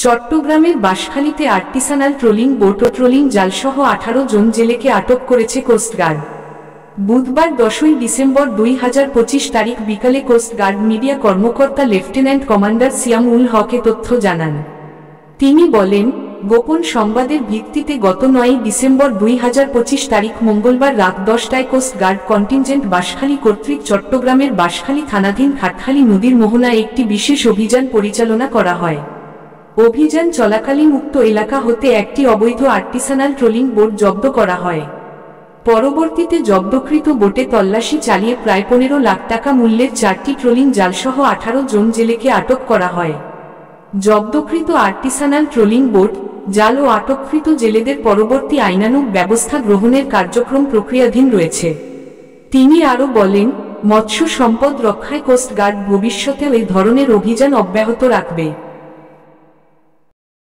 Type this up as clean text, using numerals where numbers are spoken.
চট্টগ্রামের বাঁশখালীতে আর্টিসানাল trolling boat ও trolling জালসহ 18 জন জেলেকে আটক করেছে কোস্টগার্ড। বুধবার 10ই ডিসেম্বর 2025 তারিখ বিকালে কোস্টগার্ড মিডিয়া কর্মকর্তা লেফটেন্যান্ট কমান্ডার সিয়াম উল হক তথ্য জানান। তিনি বলেন, গোপন সংবাদের ভিত্তিতে গত 9 ডিসেম্বর 2025 তারিখ মঙ্গলবার রাত 10টায় কোস্টগার্ড কন্টিনজেন্ট বাঁশখালী কর্তৃক চট্টগ্রামের বাঁশখালী থানাধীন ঘাটখালী নদীর মোহনায় একটি বিশেষ অভিযান পরিচালনা করা হয়। অভিযান চলাকালীন উক্ত এলাকা হতে একটি অবৈধ আর্টিসানাল ট্রোলিং বোট জব্দ করা হয়। পরবর্তীতে জব্দকৃত বোটে তল্লাশি চালিয়ে প্রায় 15 লাখ টাকা মূল্যের 4টি ট্রোলিং জালসহ 18 জন জেলেকে আটক করা হয়। জব্দকৃত আর্টিসানাল ট্রোলিং বোট, জাল ও আটককৃত জেলেদের পরবর্তী আইনানুগ ব্যবস্থা গ্রহণের কার্যক্রম প্রক্রিয়াধীন রয়েছে। তিনি আরও বলেন, মৎস্য সম্পদ রক্ষায় কোস্টগার্ড ভবিষ্যতেও এই ধরনের অভিযান অব্যাহত রাখবে।